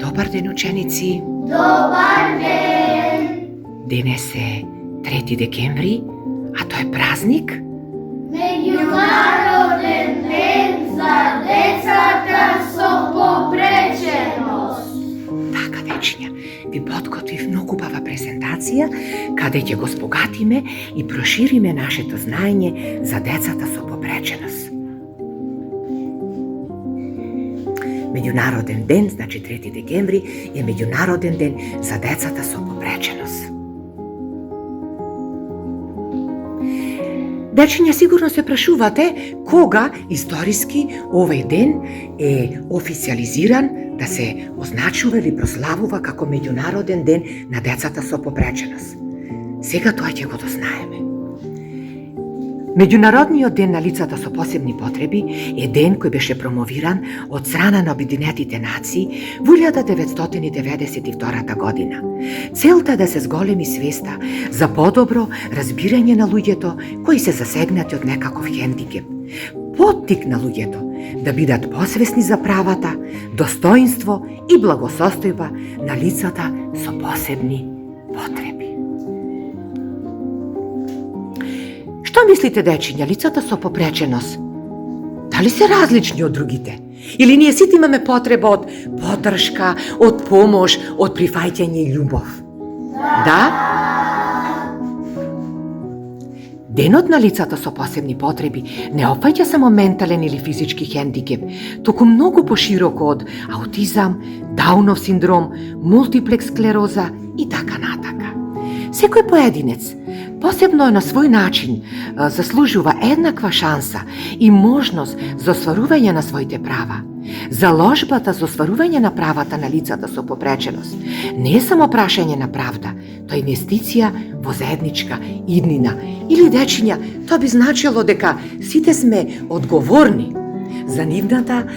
Добар ден, ученици! Добар ден! Денес е 3 декември, а тој е празник? Меѓународен ден за децата со попреченост. Така, дечиња, ви подготвив многу убава презентација, каде ќе го спогатиме и прошириме нашето знаење за децата со попреченост. Меѓународен ден, значи 3 декември, е меѓународен ден за децата со попреченост. Дечиња, сигурно се прашувате кога историски овој ден е официализиран да се означува или прославува како меѓународен ден на децата со попреченост. Сега тоа ќе го дознаеме. Меѓународниот ден на лицата со посебни потреби е ден кој беше промовиран од страна на Обединетите нации во 1992 година. Целта е да се зголеми свеста за подобро разбирање на луѓето кои се засегнати од некаков хендикеп. Поттик на луѓето да бидат посвесни за правата, достоинство и благосостојба на лицата со посебни потреби. Што мислите, дечиња, лицата со попреченост? Дали се различни од другите? Или ние сите имаме потреба од поддршка, од помош, од прифаќање и љубов? Да? Денот на лицата со посебни потреби не опфаќа само ментален или физички хендикеп, туку многу пошироко од аутизам, Даунов синдром, мултиплекс склероза и така натака. Секој поединец посебно на свој начин заслужува еднаква шанса и можност за остварување на своите права. Заложбата за остварување на правата на лицата со попреченост не е само прашање на правда, тоа е инвестиција во заедничка иднина. Или, дечиња, тоа би значило дека сите сме одговорни за нивната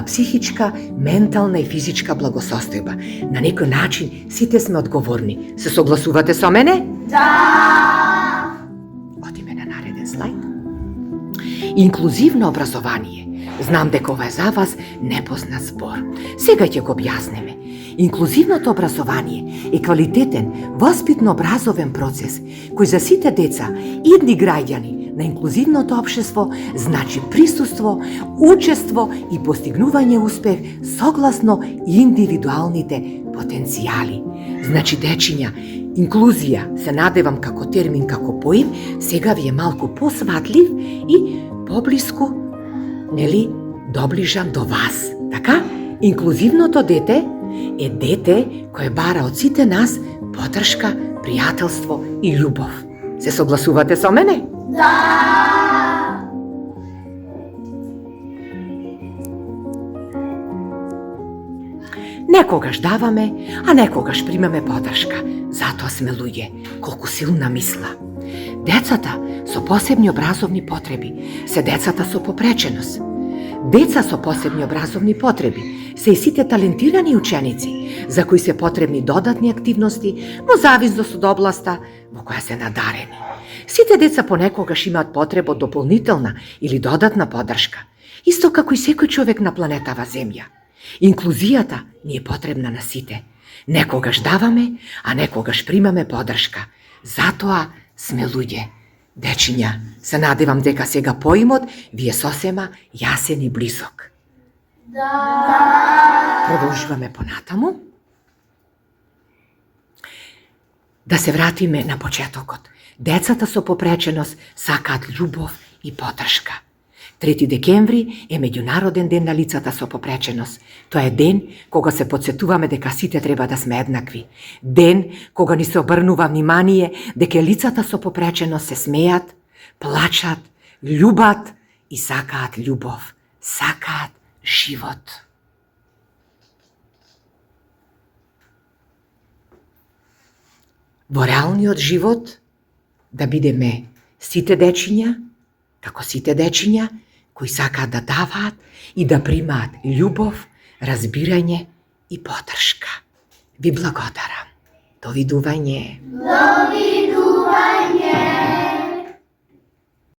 психичка, ментална и физичка благосостојба. На некој начин сите сме одговорни. Се согласувате со мене? Да! Одиме на нареден слайд. Инклузивно образование. Знам дека ова е за вас непознат збор. Сега ќе го објаснеме. Инклузивното образование е квалитетен, воспитно-образовен процес кој за сите деца, идни граѓани на инклузивното општество, значи присуство, учество и постигнување успех согласно индивидуалните потенцијали. Значи, дечиња, инклузија, се надевам како термин, како поим, сега ви е малку посватлив и поблиску, нели, доближан до вас. Така? Инклузивното дете е дете кое бара од сите нас поддршка, пријателство и љубов. Се согласувате со мене? Да! Некогаш даваме, а некогаш примаме поддршка. Затоа сме луѓе, колку силна мисла. Децата со посебни образовни потреби се децата со попреченост. Деца со посебни образовни потреби се и сите талентирани ученици, за кои се потребни додатни активности во зависност од областа во која се надарени. Сите деца понекогаш имаат потреба од дополнителна или додатна поддршка, исто како и секој човек на планетава Земја. Инклузијата ни е потребна на сите. Некогаш даваме, а некогаш примаме поддршка. Затоа сме луѓе. Дечиња, се надевам дека сега поимот ви е сосема јасен и близок. Да! Продолжуваме понатаму. Да се вратиме на почетокот. Децата со попреченост сакаат љубов и поддршка. 3 декември е меѓународен ден на лицата со попреченост. Тоа е ден кога се потсетуваме дека сите треба да сме еднакви. Ден кога ни се обрнува внимание дека лицата со попреченост се смеат, плачат, љубат и сакаат љубов, сакаат живот. Во реалниот живот да бидеме сите дечиња, како сите дечиња, кои сакаат да даваат и да примаат љубов, разбирање и поддршка. Ви благодарам. Довидување. Довидување!